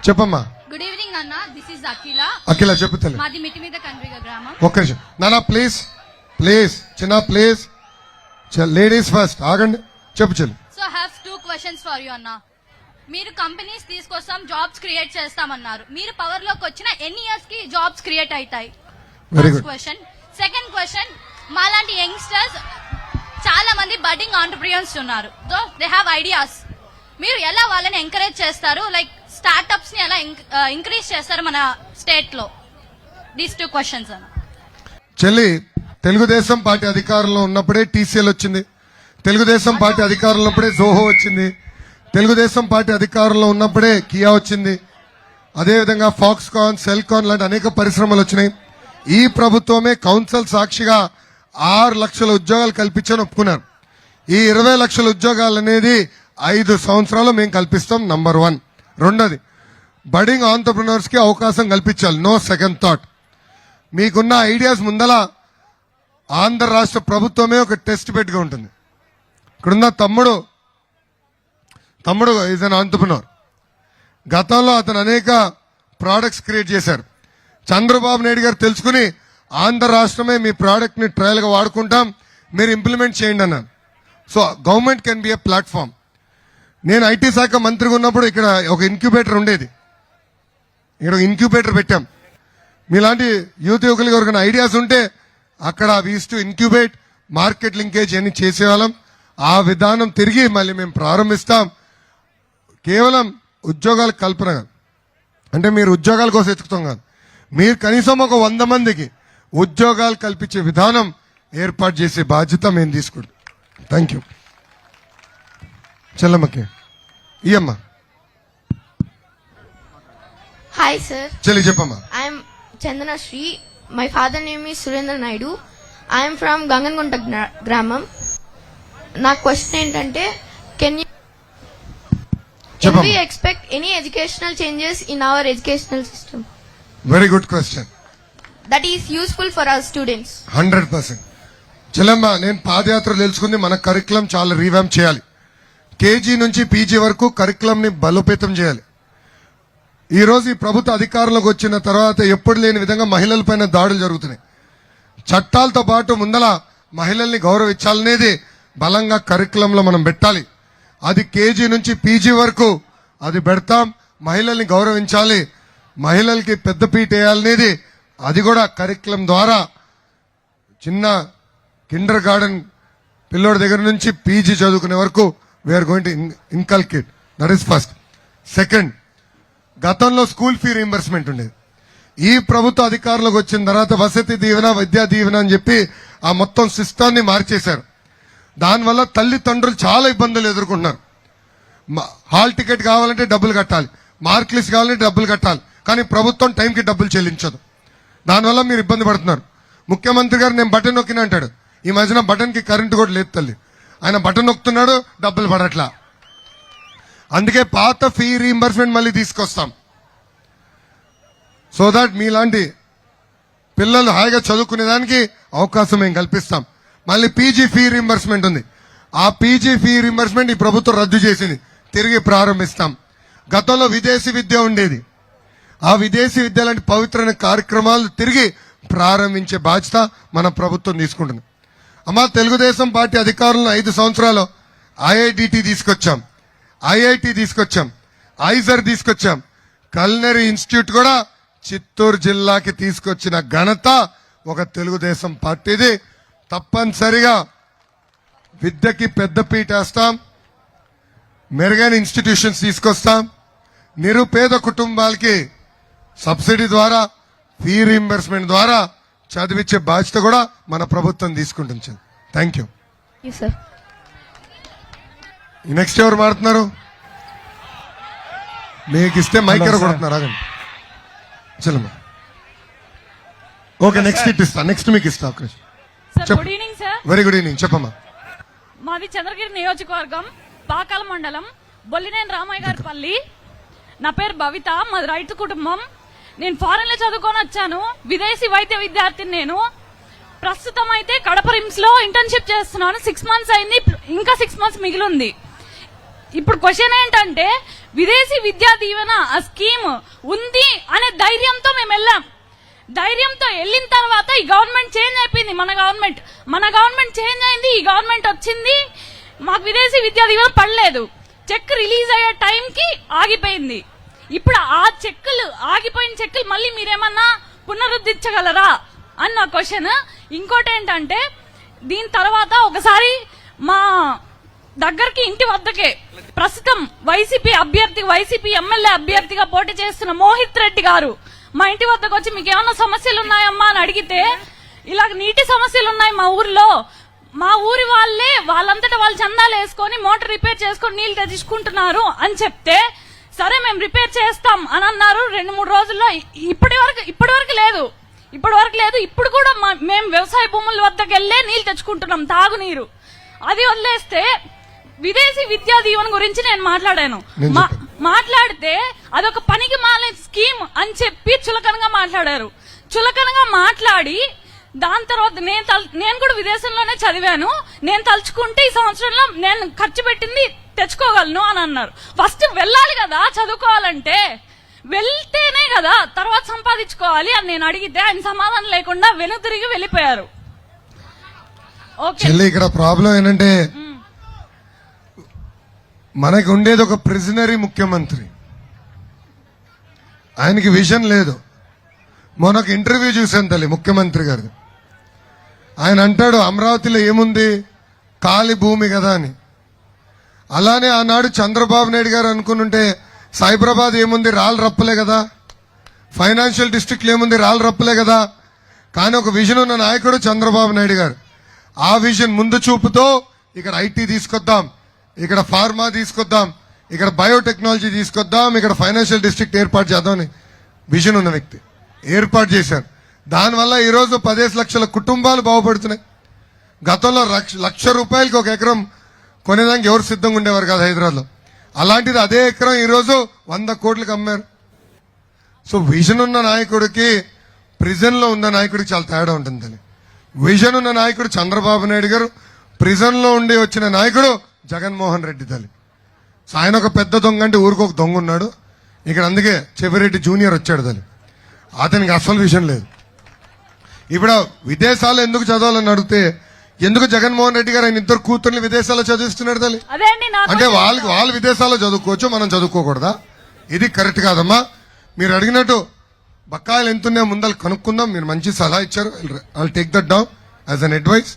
చెప్పమ్మా. Good evening అన్న, this is అఖిల. అఖిల చెప్పు తల్లి. మాది మిటి మీద కండ్రిగ గ్రామం. ఒక్క నిమిషం నానా, ప్లీజ్ ప్లీజ్ చిన్న ప్లీజ్, లేడీస్ ఫస్ట్. ఆగండి, చెప్పు చెల్లి. So I have 2 questions for you అన్న. మీరు కంపెనీస్ తీసుకొస్తాం, జాబ్స్ క్రియేట్ చేస్తామన్నారు. మీరు పవర్ లోకి వచ్చిన ఎన్ని ఇయర్స్ కి జాబ్స్ క్రియేట్ అవుతాయి? Very good question. Second question, మాలాంటి యంగ్స్టర్స్ చాలా మంది బడ్డింగ్ ఆంటర్ప్రినర్స్ ఉన్నారు. So they have ideas. మీరు ఎలా వాళ్ళని ఎంకరేజ్ చేస్తారు? లైక్ స్టార్ట్అప్స్ ని ఎలా ఇంక్రీజ్ చేస్తారు మన స్టేట్ లో? దీస్ 2 క్వశ్చన్స్ అన్న. చెల్లి, తెలుగుదేశం పార్టీ అధికారంలో ఉన్నప్పుడే టీసీఎల్ వచ్చింది, తెలుగుదేశం పార్టీ అధికారంలో ఉన్నప్పుడే జోహో వచ్చింది, తెలుగుదేశం పార్టీ అధికారంలో ఉన్నప్పుడే కియా వచ్చింది, అదేవిధంగా ఫాక్స్కాన్, సెల్కాన్ లాంటి అనేక పరిశ్రమలు వచ్చినాయి. ఈ ప్రభుత్వమే కౌన్సిల్ సాక్షిగా 6 లక్షల ఉద్యోగాలు కల్పించని ఒప్పుకున్నారు. ఈ 20 లక్షల ఉద్యోగాలు అనేది 5 సంవత్సరాలు మేము కల్పిస్తాం. నంబర్ 1. రెండోది, బడింగ్ ఆంటర్ప్రినర్స్ కి అవకాశం కల్పించాలి. No second thought. మీకున్న ఐడియాస్ ముందల ఆంధ్ర రాష్ట్ర ప్రభుత్వమే ఒక టెస్ట్ బెడ్ గా ఉంటుంది. ఇక్కడున్న తమ్ముడు ఈజ్ అన్ ఆంటర్ప్రినర్. గతంలో అతను అనేక ప్రోడక్ట్స్ క్రియేట్ చేశారు. చంద్రబాబు నాయుడు గారు తెలుసుకుని ఆంధ్ర రాష్ట్రమే మీ ప్రోడక్ట్ ని ట్రయల్ గా వాడుకుంటాం, మీరు ఇంప్లిమెంట్ చేయండి అన్నాను. So government can be A platform. నేను ఐటీ శాఖ మంత్రిగా ఉన్నప్పుడు ఇక్కడ ఒక ఇన్క్యుబేటర్ ఉండేది. ఇక్కడ ఒక ఇన్క్యుబేటర్ పెట్టాం. మీలాంటి యూత్ యువకులకి ఎవరికైనా ఐడియాస్ ఉంటే అక్కడ వీస్ టు ఇన్క్యుబేట్, మార్కెట్ లింకేజ్ అన్ని చేసేవాళ్ళం. ఆ విధానం తిరిగి మళ్ళీ మేము ప్రారంభిస్తాం. కేవలం ఉద్యోగాల కల్పన కాదు, అంటే మీరు ఉద్యోగాల కోసం ఎత్తుకుతాం కాదు, మీరు కనీసం ఒక 100 మందికి ఉద్యోగాలు కల్పించే విధానం ఏర్పాటు చేసే బాధ్యత మేము తీసుకుంటాం. Thank you. చెల్లమ్మకి ఇయ్యమ్మా. Hi sir, చెల్లి చెప్పమ్మా. I am Chandana Sri. My father name is Surendra Naidu. I am from Gangangunta Gramam. నా క్వశ్చన్ ఏంటంటే, can we expect any educational changes in our educational system very good question. that is useful for our students? 100%. చెల్లమ్మ, నేను పాదయాత్ర తెలుసుకుంది మన curriculum చాలా revamp చేయాలి. KG నుంచి PG వరకు curriculum ని బలోపేతం చేయాలి. ఈ రోజు ఈ ప్రభుత్వ అధికారంలోకి వచ్చిన తర్వాత ఎప్పుడు లేని విధంగా మహిళలపైన దాడులు జరుగుతున్నాయి. చట్టాలతో పాటు ముందల మహిళల్ని గౌరవించాలనేది బలంగా కరికులంలో మనం పెట్టాలి. అది కేజీ నుంచి పీజీ వరకు అది పెడతాం. మహిళల్ని గౌరవించాలి, మహిళలకి పెద్దపీట వేయాలనేది అది కూడా కరికులం ద్వారా చిన్న కిండర్ గార్డెన్ పిల్లోడి దగ్గర నుంచి పీజీ చదువుకునే వరకు we're going to inculcate. That is first. Second, గతంలో స్కూల్ ఫీ రీంబర్స్మెంట్ ఉండేది. ఈ ప్రభుత్వ అధికారంలోకి వచ్చిన తర్వాత వసతి దీవెన, విద్యా దీవెన అని చెప్పి ఆ మొత్తం సిస్టాన్ని మార్చేశారు. దానివల్ల తల్లిదండ్రులు చాలా ఇబ్బందులు ఎదుర్కొంటున్నారు. హాల్ టికెట్ కావాలంటే డబ్బులు కట్టాలి, మార్క్ లిస్ట్ కావాలంటే డబ్బులు కట్టాలి, కానీ ప్రభుత్వం టైంకి డబ్బులు చెల్లించదు. దానివల్ల మీరు ఇబ్బంది పడుతున్నారు. ముఖ్యమంత్రి గారు నేను బటన్ నొక్కిన అంటాడు. ఈ మధ్యన బటన్ కి కరెంటు కూడా లేదు తల్లి. ఆయన బటన్ నొక్కుతున్నాడు, డబ్బులు పడట్లా. అందుకే పాత ఫీ రీంబర్స్మెంట్ మళ్ళీ తీసుకొస్తాం. సో దాట్ మీలాంటి పిల్లలు హాయిగా చదువుకునేదానికి అవకాశం మేము కల్పిస్తాం. మళ్ళీ పీజీ ఫీ రీంబర్స్మెంట్ ఉంది. ఆ పీజీ ఫీ రీంబర్స్మెంట్ ఈ ప్రభుత్వం రద్దు చేసింది, తిరిగి ప్రారంభిస్తాం. గతంలో విదేశీ విద్య ఉండేది. ఆ విదేశీ విద్య లాంటి పవిత్రమైన కార్యక్రమాలు తిరిగి ప్రారంభించే బాధ్యత మన ప్రభుత్వం తీసుకుంటుంది. అమ్మా, తెలుగుదేశం పార్టీ అధికారంలో 5 సంవత్సరాలు ఐఐడిటి తీసుకొచ్చాం, ఐఐటి తీసుకొచ్చాం, ఐజర్ తీసుకొచ్చాం, కల్నరీ ఇన్స్టిట్యూట్ కూడా చిత్తూరు జిల్లాకి తీసుకొచ్చిన ఘనత ఒక తెలుగుదేశం పార్టీది. తప్పనిసరిగా విద్యకి పెద్దపీట వేస్తాం, మెరుగైన ఇన్స్టిట్యూషన్స్ తీసుకొస్తాం, నిరుపేద కుటుంబాలకి సబ్సిడీ ద్వారా, ఫీ రీంబర్స్మెంట్ ద్వారా చదివించే బాధ్యత కూడా మన ప్రభుత్వం తీసుకుంటుంది. Thank you. Yes sir. Next ఎవరు మారుతున్నారు? మీకు ఇస్తే మైక్ కొడుతున్నారు. ఆగండి చలమ్మా. ఓకే, నెక్స్ట్ ఇట్ ఇస్తా, నెక్స్ట్ మీకు ఇస్తా. Good evening sir. Very good evening. చెప్పమ్మా. మాది చంద్రగిరి నియోజకవర్గం, పాకాల మండలం, బొల్లినేని రామయ్య గారి పల్లి. నా పేరు భవిత, మాది రైతు కుటుంబం. నేను ఫారెన్ లో చదువుకొని వచ్చాను, విదేశీ వైద్య విద్యార్థిని. నేను ప్రస్తుతం అయితే కడప రిమ్స్ లో ఇంటర్న్షిప్ చేస్తున్నాను. 6 మంత్స్ అయింది, ఇంకా 6 మంత్స్ మిగిలింది. ఇప్పుడు క్వశ్చన్ ఏంటంటే విదేశీ విద్యా దీవెన ఆ స్కీమ్ ఉంది అనే ధైర్యంతో మేము వెళ్ళాం. ధైర్యంతో వెళ్ళిన తర్వాత ఈ గవర్నమెంట్ చేంజ్ అయిపోయింది. మన గవర్నమెంట్ చేంజ్ అయింది, ఈ గవర్నమెంట్ వచ్చింది. మాకు విదేశీ విద్యా దీవెన పడలేదు. చెక్ రిలీజ్ అయ్యే టైంకి ఆగిపోయింది. ఇప్పుడు ఆ చెక్కులు ఆగిపోయిన చెక్కులు మళ్ళీ మీరేమన్నా పునరుద్ధరించగలరా అన్న క్వశ్చన్. ఇంకోటి ఏంటంటే దీని తర్వాత ఒకసారి మా దగ్గరికి ఇంటి వద్దకే ప్రస్తుతం వైసీపీ ఎమ్మెల్యే అభ్యర్థిగా పోటీ చేస్తున్న మోహిత్ రెడ్డి గారు మా ఇంటి వద్దకు వచ్చి మీకు ఏమన్నా సమస్యలు ఉన్నాయమ్మా అని అడిగితే ఇలాగ నీటి సమస్యలు ఉన్నాయి మా ఊర్లో, మా ఊరి వాళ్ళంతటా వాళ్ళు చందాలు వేసుకొని మోటార్ రిపేర్ చేసుకొని నీళ్లు తెచ్చుకుంటున్నారు అని చెప్తే సరే మేము రిపేర్ చేస్తాం అని అన్నారు. 2-3 రోజుల్లో ఇప్పటి వరకు లేదు. ఇప్పుడు కూడా మేము వ్యవసాయ భూముల వద్దకు వెళ్లే నీళ్లు తెచ్చుకుంటున్నాం, తాగునీరు. అది వదిలేస్తే విదేశీ విద్యా దీవెన గురించి నేను మాట్లాడాను. మాట్లాడితే అదొక పనికి మాలిన స్కీమ్ అని చెప్పి చులకనగా మాట్లాడారు. చులకనగా మాట్లాడి దాని తర్వాత నేను కూడా విదేశంలోనే చదివాను, నేను తలుచుకుంటే ఈ సంవత్సరంలో నేను ఖర్చు పెట్టింది తెచ్చుకోగలను అని అన్నారు. ఫస్ట్ వెళ్ళాలి కదా చదువుకోవాలంటే, వెళ్తేనే కదా తర్వాత సంపాదించుకోవాలి అని నేను అడిగితే ఆయన సమాధానం లేకుండా వెనుతిరిగి వెళ్ళిపోయారు. చెల్లి ఇక్కడ ప్రాబ్లం ఏంటంటే మనకి ఉండేది ఒక ప్రిజనరీ ముఖ్యమంత్రి, ఆయనకి విజన్ లేదు. మొన్న ఇంటర్వ్యూ చూశాను తల్లి ముఖ్యమంత్రి గారు, ఆయన అంటాడు అమరావతిలో ఏముంది ఖాళీ భూమి కదా అని. అలానే ఆనాడు చంద్రబాబు నాయుడు గారు అనుకునుంటే సైబరాబాద్ ఏముంది రాళ్ళు రప్పలే కదా, ఫైనాన్షియల్ డిస్ట్రిక్ట్ ఏముంది రాళ్ళు రప్పలే కదా. కానీ ఒక విజన్ ఉన్న నాయకుడు చంద్రబాబు నాయుడు గారు. ఆ విజన్ ముందు చూపుతో ఇక్కడ ఐటీ తీసుకొద్దాం, ఇక్కడ ఫార్మా తీసుకొద్దాం, ఇక్కడ బయోటెక్నాలజీ తీసుకొద్దాం, ఇక్కడ ఫైనాన్షియల్ డిస్ట్రిక్ట్ ఏర్పాటు చేద్దాం విజన్ ఉన్న వ్యక్తి ఏర్పాటు చేశారు. దానివల్ల ఈరోజు 15 లక్షల కుటుంబాలు బాగుపడుతున్నాయి. గతంలో 1 లక్ష రూపాయలకి ఒక ఎకరం కొనేదానికి ఎవరు సిద్ధంగా ఉండేవారు కాదు హైదరాబాద్లో. అలాంటిది అదే ఎకరం ఈరోజు 100 కోట్లకు అమ్మారు. సో విజన్ ఉన్న నాయకుడికి ప్రిజన్ లో ఉన్న నాయకుడికి చాలా తేడా ఉంటుంది. విజన్ ఉన్న నాయకుడు చంద్రబాబు నాయుడు గారు, ప్రిజన్ లో ఉండి వచ్చిన నాయకుడు జగన్మోహన్ రెడ్డి తల్లి. సో ఆయన ఒక పెద్ద దొంగ అంటే ఊరికి ఒక దొంగ ఉన్నాడు ఇక్కడ. అందుకే చెవిరెడ్డి జూనియర్ వచ్చాడు తల్లి, అతనికి అసలు విషయం లేదు. ఇప్పుడు విదేశాల్లో ఎందుకు చదవాలని అడిగితే ఎందుకు జగన్మోహన్ రెడ్డి గారు ఆయన 2 కూతుర్ని విదేశాల్లో చదివిస్తున్నాడు తల్లి? అంటే వాళ్ళు విదేశాల్లో చదువుకోవచ్చు, మనం చదువుకోకూడదా? ఇది కరెక్ట్ కాదమ్మా. మీరు అడిగినట్టు బకాయిలు ఎంతున్నాయో ముందర కనుక్కుందాం. మీరు మంచి సలహా ఇచ్చారు, I take that down as an advice.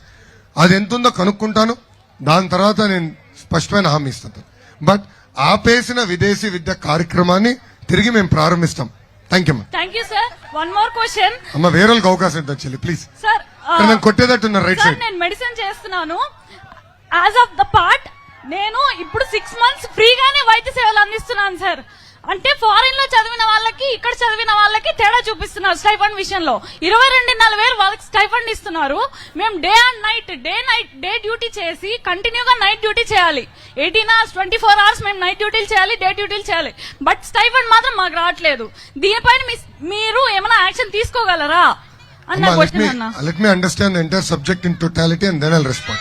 అది ఎంతుందో కనుక్కుంటాను, దాని తర్వాత నేను స్పష్టమైన హామీ ఇస్తాను. బట్ ఆపేసిన విదేశీ విద్య కార్యక్రమాన్ని తిరిగి మేము ప్రారంభిస్తాం. Thank you. Thank you sir. One more question అమ్మ, వేరే వాళ్ళకి అవకాశం ఇద్దాం చెల్లి ప్లీజ్. సార్ నేను కొట్టేదట్టున్నా రైట్ సైడ్. నేను మెడిసిన్ చేస్తున్నాను. యాజ్ ఆఫ్ ద పార్ట్ నేను ఇప్పుడు 6 months ఫ్రీగానే వైద్య సేవలు అందిస్తున్నాను సార్. అంటే ఫారిన్ లో చదివిన వాళ్ళకి ఇక్కడ చదివిన వాళ్ళకి తేడా చూపిస్తున్నారు స్టైఫండ్ విషయంలో. 22,500 వాళ్ళకి స్టైఫండ్ ఇస్తున్నారు. మేము day and night day duty చేసి కంటిన్యూగా నైట్ డ్యూటీ చేయాలి. 18 hours 24 hours మేము నైట్ డ్యూటీలు చేయాలి, డే డ్యూటీలు చేయాలి. బట్ స్టైఫండ్ మాత్రం మాకు రావట్లేదు. దీనిపైన మీరు ఏమైనా యాక్షన్ తీసుకోగలరా అన్న క్వశ్చన్ అన్న. Let me understand the entire subject in totality and then I'll respond.